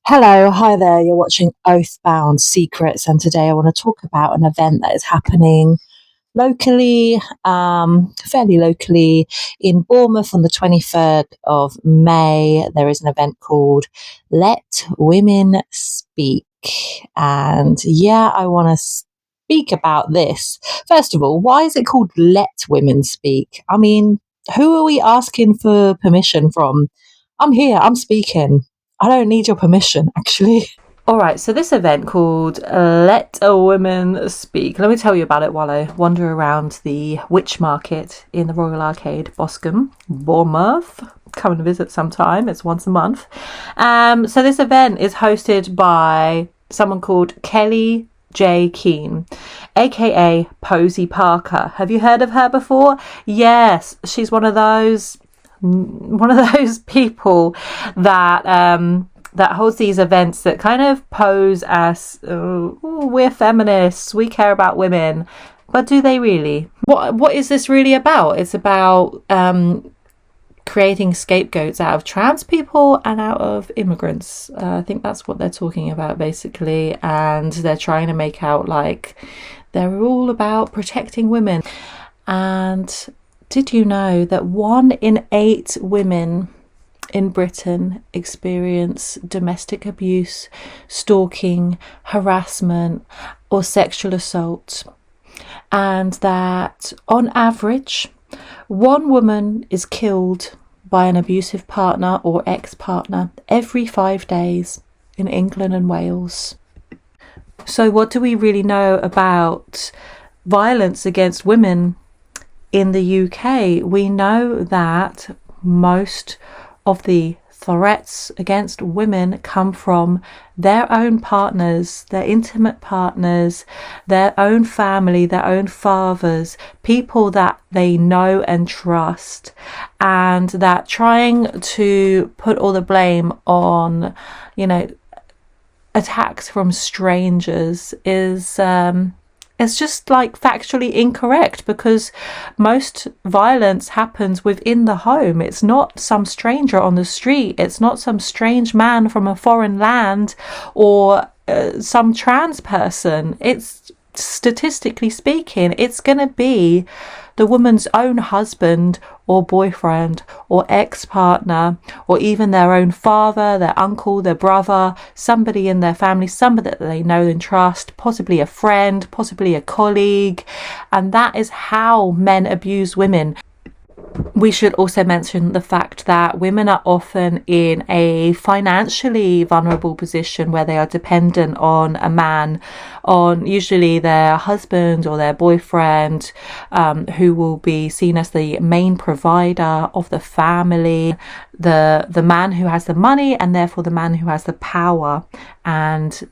Hello, hi there. You're watching Oathbound Secrets, and today I want to talk about an event that is happening locally, fairly locally, in Bournemouth on the 23rd of May. There is an event called Let Women Speak. And yeah, I want to speak about this. First of all, why is it called Let Women Speak? I mean, who are we asking for permission from? I'm here, I'm speaking. I don't need your permission, actually. All right, so this event called Let a Women Speak. Let me tell you about it while I wander around the witch market in the Royal Arcade, Boscombe, Bournemouth. Come and visit sometime. It's once a month. So this event is hosted by someone called Kelly J. Keane, aka Posy Parker. Have you heard of her before? Yes, she's one of those people that that holds these events that kind of pose as we're feminists, we care about women, but do they really? What is this really about? It's about creating scapegoats out of trans people and out of immigrants. I think that's what they're talking about basically, and they're trying to make out like they're all about protecting women. And did you know that 1 in 8 women in Britain experience domestic abuse, stalking, harassment, or sexual assault? And that on average, 1 woman is killed by an abusive partner or ex-partner every 5 days in England and Wales. So what do we really know about violence against women in the UK? We know that most of the threats against women come from their own partners, their intimate partners, their own family, their own fathers, people that they know and trust, and that trying to put all the blame on, attacks from strangers is it's just like factually incorrect, because most violence happens within the home. It's not some stranger on the street. It's not some strange man from a foreign land or some trans person. It's, statistically speaking, it's going to be the woman's own husband or boyfriend or ex-partner, or even their own father, their uncle, their brother, somebody in their family, somebody that they know and trust, possibly a friend, possibly a colleague. And that is how men abuse women. We should also mention the fact that women are often in a financially vulnerable position where they are dependent on a man, on usually their husband or their boyfriend, who will be seen as the main provider of the family, the man who has the money and therefore the man who has the power, and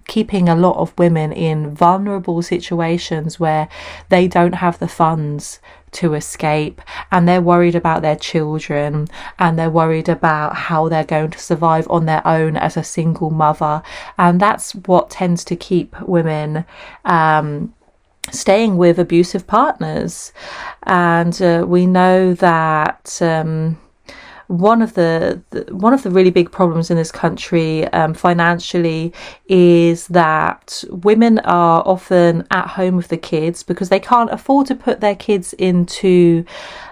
keeping a lot of women in vulnerable situations where they don't have the funds to escape, and they're worried about their children, and they're worried about how they're going to survive on their own as a single mother. And that's what tends to keep women staying with abusive partners. And we know that one of the really big problems in this country financially is that women are often at home with the kids because they can't afford to put their kids into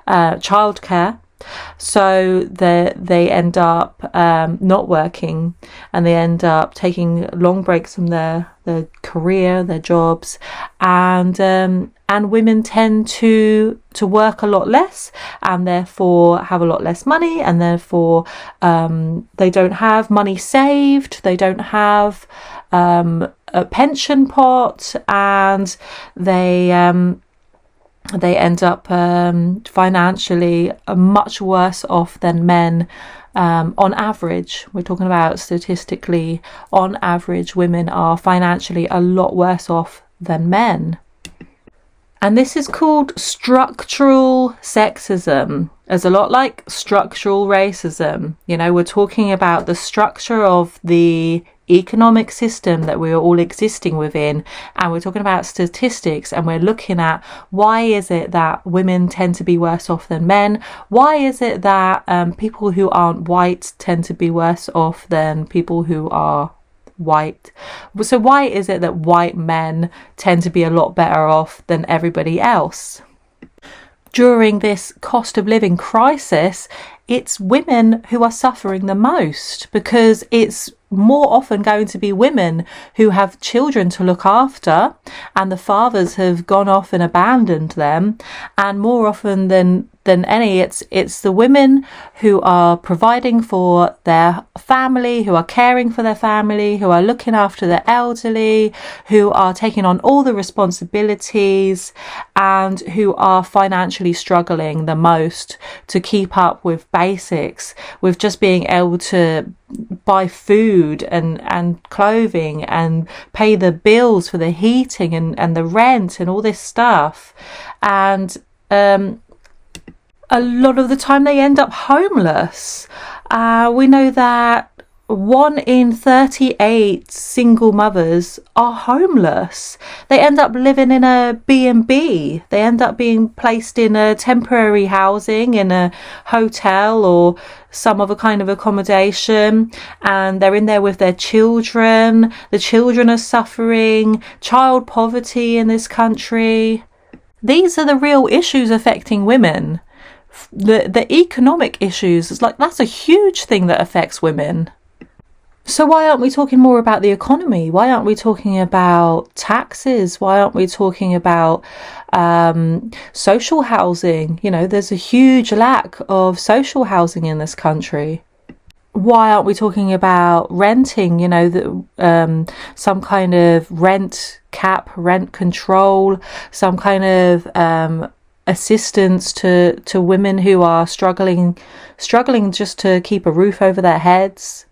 childcare. So they end up not working, and they end up taking long breaks from their career, their jobs, and women tend to work a lot less, and therefore have a lot less money, and therefore they don't have money saved, they don't have a pension pot, and they end up financially much worse off than men. On average, we're talking about statistically, on average, women are financially a lot worse off than men. And this is called structural sexism. It's a lot like structural racism. We're talking about the structure of the economic system that we're all existing within, and we're talking about statistics, and we're looking at why is it that women tend to be worse off than men, why is it that people who aren't white tend to be worse off than people who are white. So why is it that white men tend to be a lot better off than everybody else? During this cost of living crisis, it's women who are suffering the most, because it's more often going to be women who have children to look after, and the fathers have gone off and abandoned them. And more often than any, it's the women who are providing for their family, who are caring for their family, who are looking after the elderly, who are taking on all the responsibilities, and who are financially struggling the most to keep up with basics, with just being able to buy food and clothing and pay the bills for the heating and the rent and all this stuff. And a lot of the time they end up homeless. We know that 1 in 38 single mothers are homeless. They end up living in a B&B. They end up being placed in a temporary housing in a hotel or some other kind of accommodation, and they're in there with their children. The children are suffering child poverty in this country. These are the real issues affecting women. The economic issues, it's like that's a huge thing that affects women. So why aren't we talking more about the economy? Why aren't we talking about taxes? Why aren't we talking about social housing? You know, there's a huge lack of social housing in this country. Why aren't we talking about renting? You know, some kind of rent cap, rent control, some kind of assistance to women who are struggling just to keep a roof over their heads.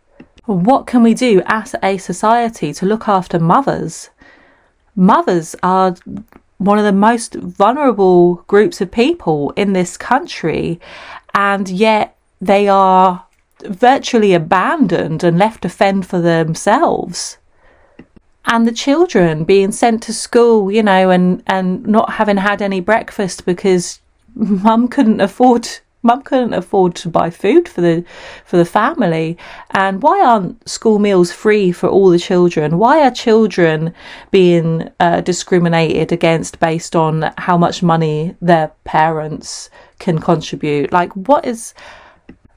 What can we do as a society to look after mothers? Mothers are one of the most vulnerable groups of people in this country, and yet they are virtually abandoned and left to fend for themselves. And the children being sent to school, you know, and not having had any breakfast because mum couldn't afford to buy food for the family. And why aren't school meals free for all the children? Why are children being discriminated against based on how much money their parents can contribute? Like, what is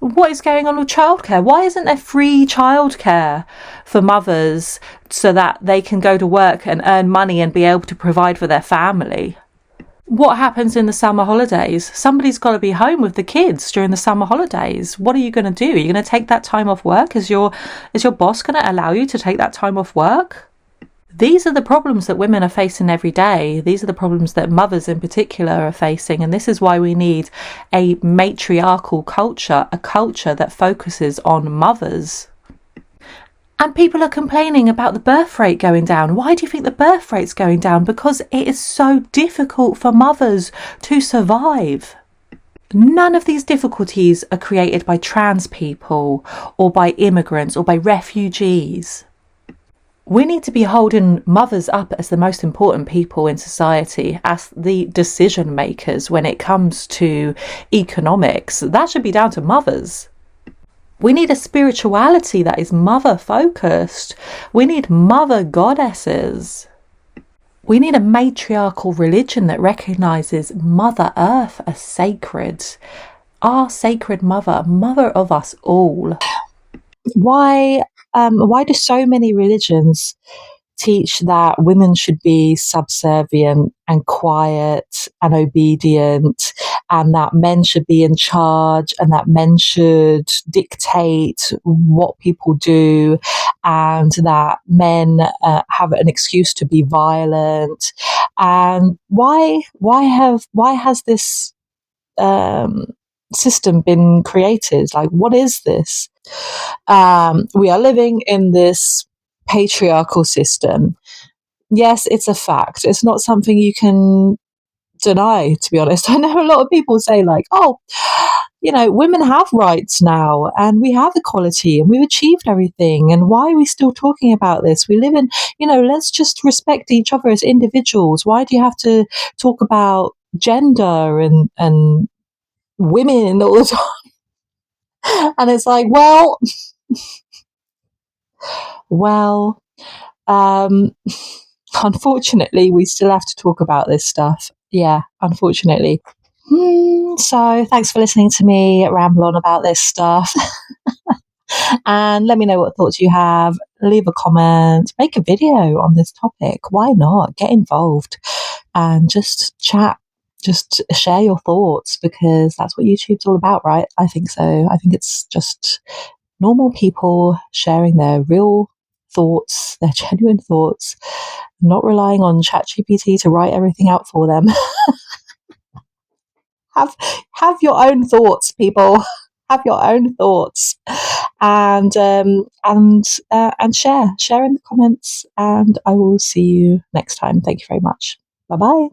going on with childcare? Why isn't there free childcare for mothers so that they can go to work and earn money and be able to provide for their family? What happens in the summer holidays? Somebody's got to be home with the kids during the summer holidays. What are you going to do? Are you going to take that time off work? Is your boss going to allow you to take that time off work? These are the problems that women are facing every day. These are the problems that mothers in particular are facing. And this is why we need a matriarchal culture, a culture that focuses on mothers. And people are complaining about the birth rate going down. Why do you think the birth rate's going down? Because it is so difficult for mothers to survive. None of these difficulties are created by trans people or by immigrants or by refugees. We need to be holding mothers up as the most important people in society, as the decision makers when it comes to economics. That should be down to mothers. We need a spirituality that is mother focused. We need mother goddesses. We need a matriarchal religion that recognises Mother Earth as sacred. Our sacred mother, mother of us all. Why do so many religions teach that women should be subservient and quiet and obedient, and that men should be in charge, and that men should dictate what people do, and that men have an excuse to be violent? And why has this system been created? Like, what is this? We are living in this patriarchal system. Yes, it's a fact. It's not something you can deny, to be honest. I know a lot of people say, like, oh, women have rights now and we have equality and we've achieved everything. And why are we still talking about this? We live in, let's just respect each other as individuals. Why do you have to talk about gender and women all the time? And it's like, well, um, unfortunately, we still have to talk about this stuff. Yeah, unfortunately. So thanks for listening to me ramble on about this stuff. And let me know what thoughts you have. Leave a comment, make a video on this topic. Why not? Get involved and just chat. Just share your thoughts, because that's what YouTube's all about, right? I think so. I think it's just normal people sharing their real thoughts, their genuine thoughts, not relying on ChatGPT to write everything out for them. have your own thoughts, people. Have your own thoughts, and share in the comments. And I will see you next time. Thank you very much. Bye bye.